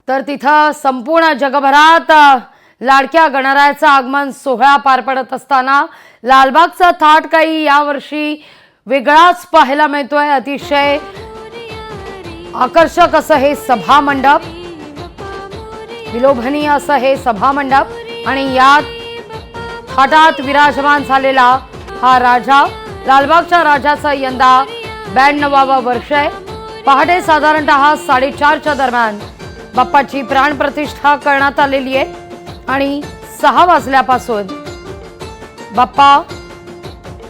तर तिथं संपूर्ण जगभरात लाडक्या गणरायाचं आगमन सोहळा पार पडत असताना लालबागचा थाट काही यावर्षी वेगळाच पाहायला मिळतोय। अतिशय आकर्षक असं हे सभा मंडप, विलोभनीय असं हे सभा मंडप आणि यात थाटात विराजमान झालेला हा राजा, लालबागच्या राजाचा यंदा 92वा वर्ष आहे। पहाटे साधारणतः 4:30च्या दरम्यान बाप्पाची प्राणप्रतिष्ठा करण्यात आलेली आहे आणि 6 वाजल्यापासून बाप्पा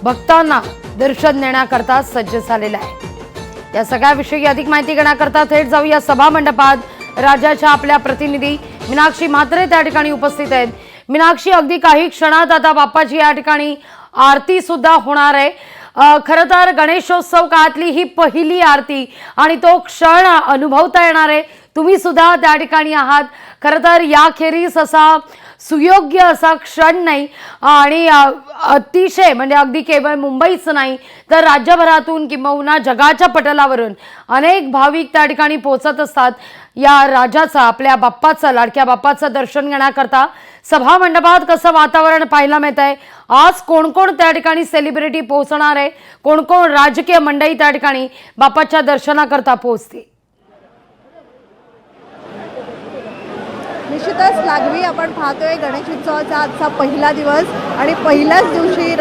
भक्तांना दर्शन देण्याकरता सज्ज झालेला आहे। या सगळ्याविषयी अधिक माहिती घेण्याकरता थेट जाऊया सभा मंडपात। राजाच्या आपल्या प्रतिनिधी मीनाक्षी म्हात्रे त्या ठिकाणी उपस्थित आहेत। मीनाक्षी, अगदी काही क्षणात आता बाप्पाची या ठिकाणी आरती सुद्धा होणार आहे। खरं तर गणेशोत्सव काळातली ही पहिली आरती आणि तो क्षण अनुभवता येणार आहे। तुम्ही सुद्धा त्या ठिकाणी आहात। खरं तर याखेरीज असा सुयोग्य असा क्षण नाही आणि अतिशय म्हणजे अगदी केवळ मुंबईच नाही तर राज्यभरातून किंबहुना जगाच्या पटलावरून अनेक भाविक त्या ठिकाणी पोहोचत असतात या राजाचा, आपल्या बाप्पाचं, लाडक्या बाप्पाचं दर्शन घेण्याकरता। सभा मंडपात कसं वातावरण पाहायला मिळत आहे? आज कोण कोण त्या ठिकाणी सेलिब्रिटी पोहोचणार आहे? कोण कोण राजकीय मंडळी त्या ठिकाणी बाप्पाच्या दर्शनाकरता पोहोचतील? निश्चितच लागवी आपण पाहतोय गणेश उत्सवाचा आजचा पहिला दिवस आणि पहिल्याच दिवशी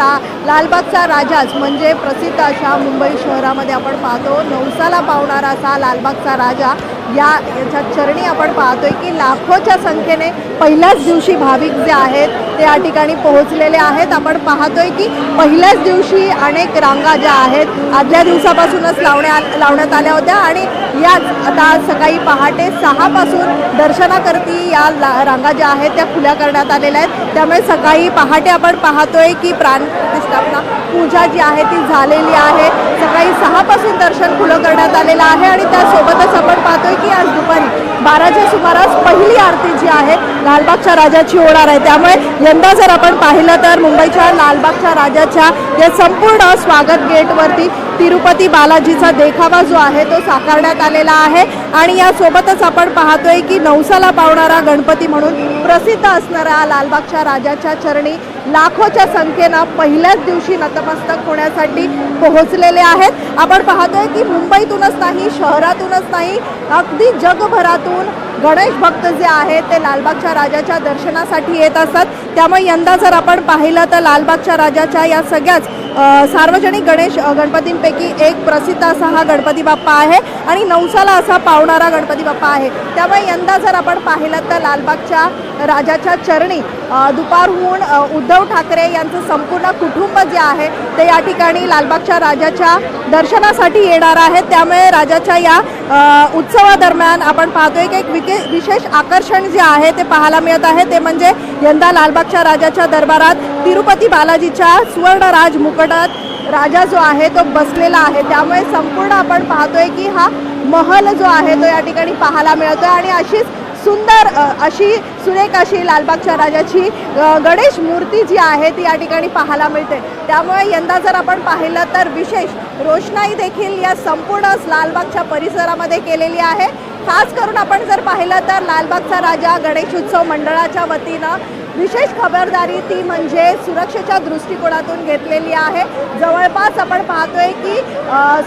लालबागचा राजाच म्हणजे प्रसिद्ध अशा मुंबई शहरामध्ये आपण पाहतो नवसाला पावणारा असा लालबागचा राजा याच्या चरणी आपण पाहतोय की लाखोच्या संख्येने पहिल्याच दिवशी भाविक जे आहेत ते या ठिकाणी पोहोचलेले आहेत। आपण पाहतोय की पहिल्याच दिवशी अनेक रांगा ज्या आहेत आदल्या दिवसापासूनच लावण्यात आल्या होत्या आणि याच आता सकाळी पहाटे 6 पासून दर्शनाकरती या रांगा ज्या आहेत त्या खुल्या करण्यात आलेल्या आहेत। त्यामुळे सकाळी पहाटे आपण पाहतोय की प्राणप्रतिष्ठापना पूजा जी आहे ती झालेली आहे। सकाळी 6 पासून दर्शन खुलं करण्यात आलेलं आहे आणि त्यासोबतच आपण पाहतोय की आज दुपारी 12च्या सुमारास पहिली आरती जी आहे लालबागच्या राजाची होणार आहे। त्यामुळे यंदा जर आपण पाहिलं तर मुंबईच्या लालबागच्या राजाच्या या संपूर्ण स्वागत गेटवरती तिरुपती बालाजीचा देखावा जो आहे तो साकारण्यात आलेला आहे आणि यासोबतच आपण पाहतोय की नवसाला पावणारा गणपती म्हणून प्रसिद्ध असणाऱ्या लालबागच्या राजाच्या चरणी लाखोच्या संख्येनं पहिल्याच दिवशी नतमस्तक होण्यासाठी पोहोचलेले आहेत। आपण पाहतोय की मुंबईतूनच नाही, शहरातूनच नाही, अगदी जगभरातून गणेश भक्त जे आहेत ते लालबागच्या राजाच्या दर्शनासाठी येत असतात। त्यामुळे यंदा जर आपण पाहिलं तर लालबागच्या राजाच्या या सगळ्याच सार्वजनिक गणपतींपैकी एक प्रसिद्ध असा हा गणपती बाप्पा आहे आणि नवसाला असा पावणारा गणपती बाप्पा आहे। त्यामुळे यंदा जर आपण पाहिलं तर लालबागच्या राजाच्या चरणी दुपारहून उद्धव ठाकरे यांचं संपूर्ण कुटुंब जे आहे ते या ठिकाणी लालबागच्या राजाच्या दर्शनासाठी येणार आहे। त्यामुळे राजाच्या या उत्सवादरम्यान आपण पाहतोय की एक विशेष आकर्षण जे आहे ते पाहायला मिळत आहे ते म्हणजे यंदा लालबागच्या राजाच्या दरबारात तिरुपती बालाजीच्या सुवर्णराज मुकुटात राजा जो आहे तो बसलेला आहे। त्यामुळे संपूर्ण आपण पाहतोय की हा महल जो आहे तो या ठिकाणी पाहायला मिळतोय आणि अशीच सुंदर अशी सुरेख अशी लालबागच्या राजाची गणेश मूर्ती जी आहे ती या ठिकाणी पाहायला मिळते। त्यामुळे यंदा जर आपण पाहिलं तर विशेष रोषणाई देखील या संपूर्ण लालबागच्या परिसरामध्ये केलेली आहे। खास करून आपण जर पाहिलं तर लालबागचा राजा गणेश उत्सव मंडळाच्या वतीनं विशेष खबरदारी ती म्हणजे सुरक्षेच्या दृष्टिकोनातून घेतलेली आहे। जवळपास आपण पाहतोय की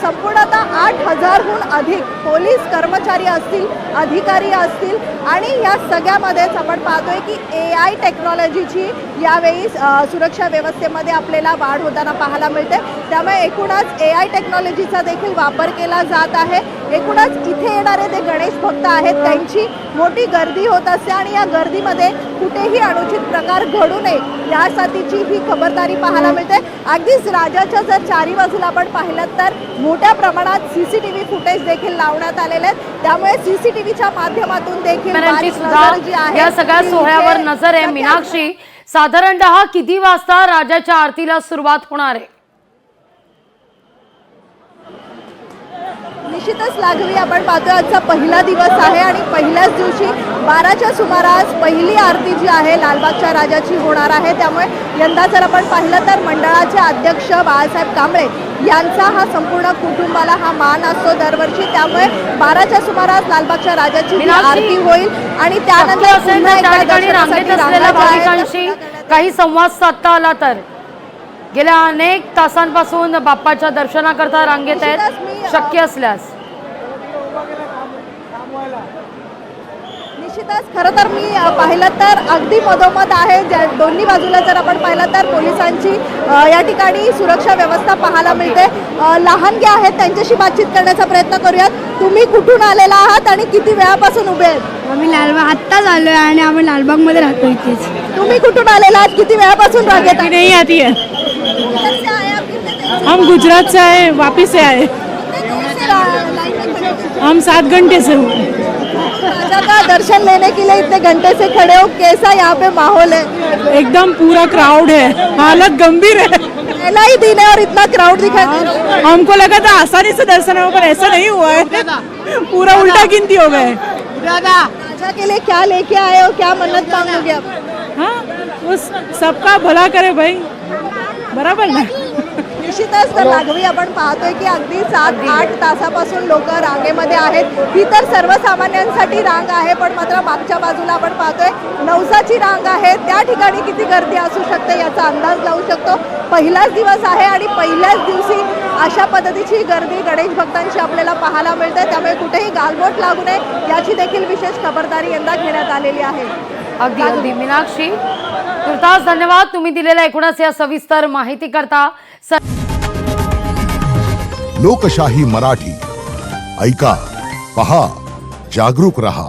संपूर्णतः 8000हून अधिक पोलीस कर्मचारी असतील, अधिकारी असतील आणि या सगळ्यामध्येच आपण पाहतोय की AI टेक्नॉलॉजीची यावेळी सुरक्षा व्यवस्थेमध्ये आपल्याला वाढ होताना पाहायला मिळते। त्यामुळे एकूणच AI टेक्नॉलॉजीचा देखील वापर केला जात आहे। एकूणच इथे येणारे जे गणेश भक्त आहेत त्यांची मोठी गर्दी होत असते आणि या गर्दीमध्ये कुठेही अनुचित प्रकार घडू नये यासाठीची ही खबरदारी पाहायला मिळते। अगदीच राजाच्या जर चारी बाजूला आपण पाहिलं तर मोठ्या प्रमाणात CCTV फुटेज देखील लावण्यात आलेले आहेत। त्यामुळे CCTVच्या माध्यमातून देखील या सगळ्या सोहळ्यावर नजर आहे। मीनाक्षी, साधारणतः किती वाजता राजाच्या आरतीला सुरुवात होणार आहे? निश्चितच लागवी आपण पाहतोय आजचा पहिला दिवस आहे आणि पहिल्याच दिवशी 12च्या सुमारास पहिली आरती जी आहे लालबागच्या राजाची होणार आहे। त्यामुळे यंदा जर आपण पाहिलं तर मंडळाचे अध्यक्ष बाळासाहेब कांबळे यांचा हा संपूर्ण कुटुंबाला हा मान असतो दरवर्षी। त्यामुळे 12च्या सुमारास लालबागच्या राजाची ही आरती होईल आणि त्यानंतर पुन्हा एकदा दर्शनासाठी असलेल्या रांगा ज्या आहेत, भाविकांशी काही संवाद साधता आला तर गेल्या अनेक तासांपासून बाप्पाच्या दर्शनाकरता रांगेत आहेत, शक्य असल्यास निश्चितच खरं तर मी पाहिलं तर अगदी मधोमध आहे। दोन्ही बाजूला जर आपण पाहिलं तर पोलिसांची या ठिकाणी सुरक्षा व्यवस्था पाहायला मिळते। लहानगे आहेत त्यांच्याशी बातचीत करण्याचा प्रयत्न करूयात। तुम्ही कुठून आलेला आहात आणि किती वेळापासून उभे आहेत? आम्ही लालबाग आत्ताच आलोय आणि आम्ही लालबागमध्ये राहतो इथेच। तुम्ही कुठून आलेला आहात? किती वेळापासून रांगेत आहात? नहीं आती है, हम गुजरात से आए, वापिस से आए, हम 7 घंटे से हुए। राजा का दर्शन लेने के लिए इतने घंटे से खड़े हो, कैसा यहाँ पे माहौल है? एकदम पूरा क्राउड है, हालत गंभीर है। पहला ही दिन है और इतना क्राउड दिखाई दे रहा है। हमको लगा था आसानी से दर्शन होगा पर ऐसा नहीं हुआ है, पूरा उल्टा गिनती हो गए। राजा के लिए क्या लेके आए हो, क्या मन्नत मांगोगे आप? हाँ, उस सबका भला करे भाई, बराबर ना। निश्चितच तर लागवी आपण पाहतोय की अगदी 7-8 तासापासून लोक रांगेमध्ये आहेत। ही तर सर्वसामान्यांसाठी रांग आहे, पण मात्र मागच्या बाजूला आपण पाहतोय नवसाची रांग आहे। त्या ठिकाणी किती गर्दी असू शकते याचा अंदाज लावू शकतो। पहिलाच दिवस आहे आणि पहिल्याच दिवशी अशा पद्धतीची गर्दी गणेश भक्तांची आपल्याला पाहायला मिळते। त्यामुळे कुठेही गालबोट लागू नये याची देखील विशेष खबरदारी यंदा घेण्यात आलेली आहे। अगदी अगदी मीनाक्षी, तुर्तास धन्यवाद तुम्ही दिलेल्या एकूणच या सविस्तर माहिती करता। लोकशाही मराठी ऐका, पहा, जागरूक रहा।